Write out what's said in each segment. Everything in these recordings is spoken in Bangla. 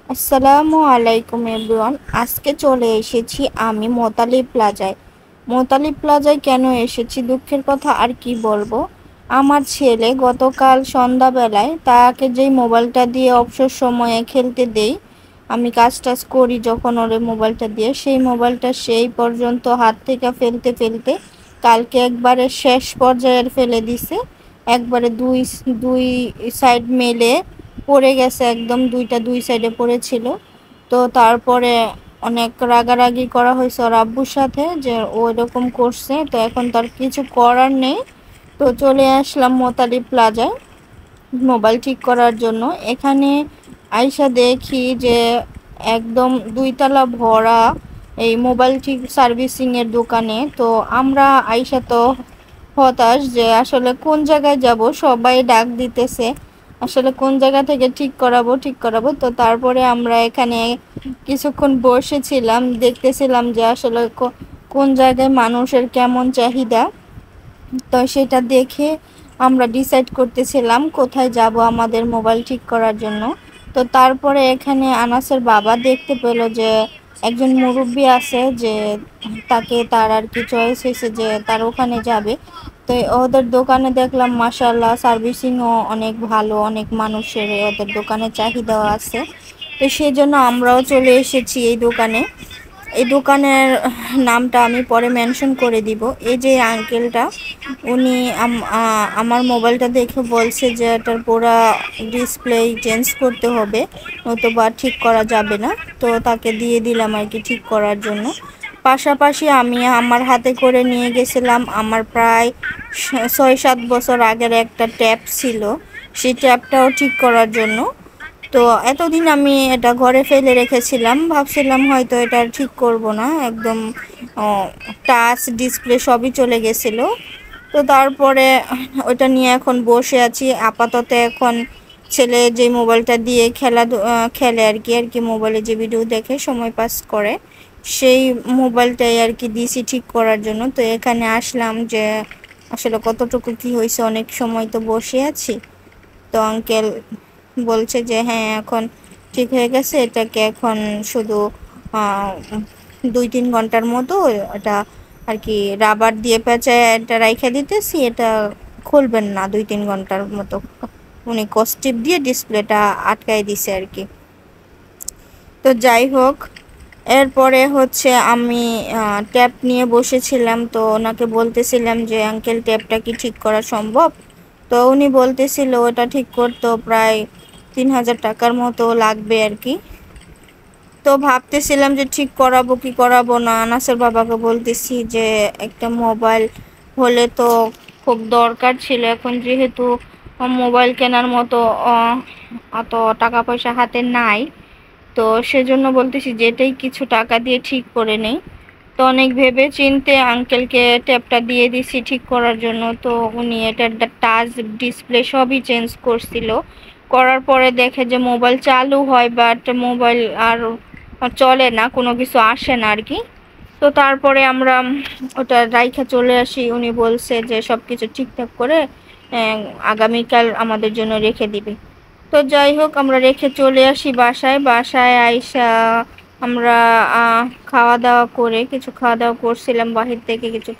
আসসালামু আলাইকুম এভরিওয়ান। আজকে চলে এসেছি আমি মোতালি প্লাজায়। মোতালি প্লাজায় কেন এসেছি, দুঃখের কথা আর কি বলবো। আমার ছেলে গতকাল সন্ধ্যাবেলায় তাকে যেই মোবাইলটা দিয়ে অবসর সময়ে খেলতে দেই, আমি কাজ টাজ করি যখন ওরে মোবাইলটা দিয়ে, সেই মোবাইলটা সেই পর্যন্ত হাত থেকে ফেলতে ফেলতে কালকে একবারে শেষ পর্যায়ের ফেলে দিছে। একবারে দুই দুই সাইড মেলে পড়ে গেছে, একদম দুইটা দুই সাইডে পড়েছিল। তো তারপরে অনেক রাগারাগি করা হয়েছে ওর আব্বুর সাথে যে ও এরকম করছে, তো এখন তার কিছু করার নেই। তো চলে আসলাম মোতালি প্লাজায় মোবাইল ঠিক করার জন্য। এখানে আইসা দেখি যে একদম দুইতলা ভরা এই মোবাইল ঠিক সার্ভিসিং এর দোকানে। তো আমরা আইসা তো হতাশ যে আসলে কোন জায়গায় যাব, সবাই ডাক দিতেছে আসলে কোন জায়গা থেকে ঠিক করাবো। তো তারপরে আমরা এখানে কিছুক্ষণ বসেছিলাম, দেখতেছিলাম যে আসলে কোন জায়গায় মানুষের কেমন চাহিদা। তো সেটা দেখে আমরা ডিসাইড করতেছিলাম কোথায় যাব আমাদের মোবাইল ঠিক করার জন্য। তো তারপরে এখানে আনাসের বাবা দেখতে পেল যে একজন মুরব্বি আছে, যে তাকে তার আর কি চয়েস হয়েছে যে তার ওখানে যাবে। তো ওদের দোকানে দেখলাম মাশাআল্লাহ সার্ভিসিংও অনেক ভালো, অনেক মানুষের ওদের দোকানে চাহিদাও আছে। তো সেই জন্য আমরাও চলে এসেছি এই দোকানে। এই দোকানের নামটা আমি পরে মেনশন করে দিব। এই যে আঙ্কেলটা, উনি আমার মোবাইলটা দেখে বলছে যে এটার পুরা ডিসপ্লে চেঞ্জ করতে হবে, নতুবা ঠিক করা যাবে না। তো তাকে দিয়ে দিলাম আর কি ঠিক করার জন্য। পাশাপাশি আমি আমার হাতে করে নিয়ে গেছিলাম আমার প্রায় 6-7 বছর আগের একটা ট্যাপ ছিল, সেই ট্যাপটাও ঠিক করার জন্য। তো এতদিন আমি এটা ঘরে ফেলে রেখেছিলাম, ভাবছিলাম হয়তো এটা ঠিক করব না, একদম টাচ ডিসপ্লে সবই চলে গেছিল। তো তারপরে ওটা নিয়ে এখন বসে আছি আপাতত। এখন ছেলে যে মোবাইলটা দিয়ে খেলে আর কি মোবাইলে যে ভিডিও দেখে সময় পাস করে, সেই মোবাইলটাই আর কি দিছি ঠিক করার জন্য। তো এখানে আসলাম যে আসলে কতটুকু কি হয়েছে, অনেক সময় তো বসে আছি। তো আঙ্কেল বলছে যে হ্যাঁ এখন ঠিক হয়ে গেছে, এটাকে এখন শুধু 2-3 ঘন্টার মতো এটা আর কি রাবার দিয়ে পেঁচায় এটা রাইখা দিতেছি, এটা খুলবেন না 2-3 ঘন্টার মতো। উনি কস্টিপ দিয়ে ডিসপ্লেটা আটকাই দিছে আর কি। তো যাই হোক, এরপরে হচ্ছে আমি ট্যাপ নিয়ে বসেছিলাম। তো ওনাকে বলতেছিলাম যে আঙ্কেল ট্যাপটা কি ঠিক করা সম্ভব। তো উনি বলতেছিল ওটা ঠিক করতেও প্রায় 3000 টাকার মতো লাগবে আর কি। তো ভাবতেছিলাম যে ঠিক করাবো কি করাবো না। আনাসের বাবাকে বলতেছি যে একটা মোবাইল হলে তো খুব দরকার ছিল, এখন যেহেতু মোবাইল কেনার মতো অত টাকা পয়সা হাতে নাই, তো সেজন্য বলতেছি যেটাই কিছু টাকা দিয়ে ঠিক করে নেই। তো অনেক ভেবে চিনতে আঙ্কেলকে ট্যাবটা দিয়ে দিছি ঠিক করার জন্য। তো উনি এটার টাচ ডিসপ্লে সবই চেঞ্জ করছিল, করার পরে দেখে যে মোবাইল চালু হয় বাট মোবাইল আর চলে না, কোনো কিছু আসে না আর কি। তো তারপরে আমরা ওটা রাইখা চলে আসি। উনি বলছে যে সব কিছু ঠিকঠাক করে আহ, আগামীকাল আমাদের জন্য রেখে দিবে। তো যাই হোক, আমরা রেখে চলে আসি বাসায় আইসা আমরা খাওয়া দাওয়া করে, কিছু খাওয়া দাওয়া করছিলাম, বাহির থেকে কিছু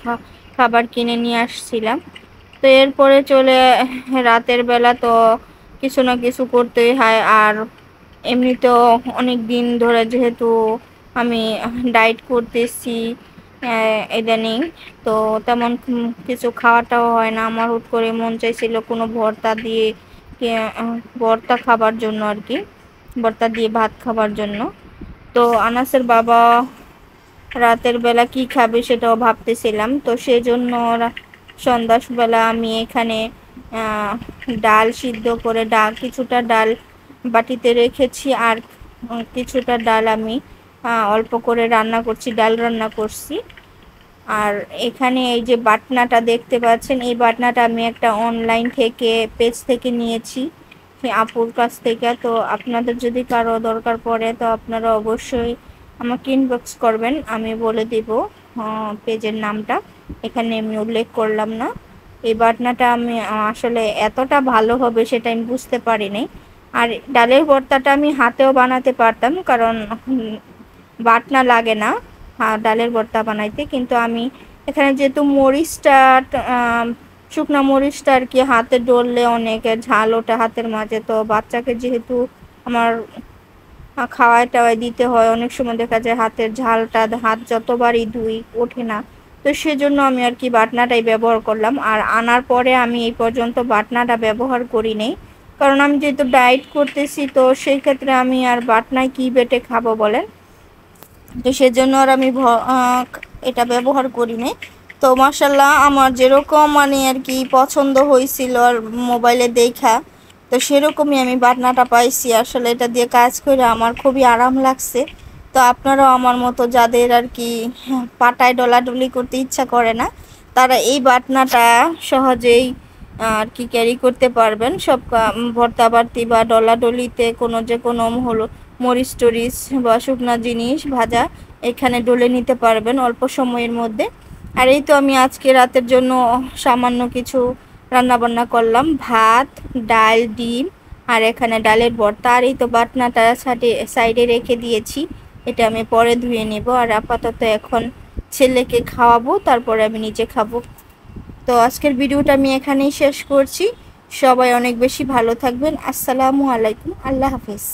খাবার কিনে নিয়ে আসছিলাম। তো এরপরে রাতের বেলা তো কিছু না কিছু করতেই হয়। আর এমনিতেও অনেক দিন ধরে যেহেতু আমি ডায়েট করতেছি ইদানিং, তো তেমন কিছু খাওয়াটাও হয় না। আমার হুট করে মন চাইছিল কোনো ভর্তা দিয়ে ভর্তা খাবার জন্য আর কি, ভর্তা দিয়ে ভাত খাবার জন্য। তো আনাসের বাবা রাতের বেলা কি খাবে সেটাও ভাবতেছিলাম। তো সেজন্য সন্ধ্যাবেলা আমি এখানে ডাল সিদ্ধ করে কিছুটা ডাল বাটিতে রেখেছি, আর কিছুটা ডাল আমি অল্প করে রান্না করছি, ডাল রান্না করছি। আর এখানে এই যে বাটনাটা দেখতে পাচ্ছেন, এই বাটনাটা আমি একটা অনলাইন থেকে পেজ থেকে নিয়েছি, সেই আপুর কাছ থেকে। তো আপনাদের যদি কারো দরকার পড়ে তো আপনারা অবশ্যই আমাকে ইনবক্স করবেন, আমি বলে দিব পেজের নামটা, এখানে আমি উল্লেখ করলাম না। এই বাটনাটা আমি আসলে এতটা ভালো হবে সেটা আমি বুঝতে পারিনি। আর ডালের ভর্তাটা আমি হাতেও বানাতে পারতাম, কারণ বাটনা লাগে না ডালের ভর্তা বানাইতে। কিন্তু আমি এখানে যেহেতু মরিচটা শুকনা মরিচটা আর কি হাতে ডললে অনেকের ঝাল ওঠে হাতের মাঝে, তো বাচ্চাকে যেহেতু আমার খাওয়াই টাওয়াই দিতে হয়, অনেক সময় দেখা যায় হাতের ঝালটা হাত যতবারই ধুই ওঠে না, তো সেজন্য আমি আর কি বাটনাটাই ব্যবহার করলাম। আর আনার পরে আমি এই পর্যন্ত বাটনাটা ব্যবহার করি নেই, কারণ আমি যেহেতু ডায়েট করতেছি, তো সেই ক্ষেত্রে আমি আর বাটনায় কি বেটে খাবো বলেন, তো সেজন্য আর আমি এটা ব্যবহার করি নাই। তো মাশাল্লাহ আমার যেরকম মানে আর কি পছন্দ হয়েছিল আর মোবাইলে দেখা, তো সেরকমই আমি বাটনাটা পাইছি। আসলে এটা দিয়ে কাজ করে আমার খুবই আরাম লাগছে। তো আপনারাও আমার মতো যাদের আর কি পাটায় ডলাডলি করতে ইচ্ছা করে না, তারা এই বাটনাটা সহজেই আর কি ক্যারি করতে পারবেন সব ভর্তা বাড়তি বা ডলাডলিতে কোনো যে কোনো হলো মরিচ টরিচ বা শুকনা জিনিস ভাজা এখানে ডলে নিতে পারবেন অল্প সময়ের মধ্যে। আর এই তো আমি আজকে রাতের জন্য সামান্য কিছু রান্না বান্না করলাম, ভাত, ডাল, ডিম, আর এখানে ডালের ভর্তা। আর এই তো বাটনাটা সাইডে রেখে দিয়েছি, এটা আমি পরে ধুয়ে নেব। আর আপাতত এখন ছেলেকে খাওয়াবো, তারপরে আমি নিজে খাবো। তো আজকের ভিডিওটা আমি এখানেই শেষ করছি। সবাই অনেক বেশি ভালো থাকবেন। আসসালামু আলাইকুম, আল্লাহ হাফেজ।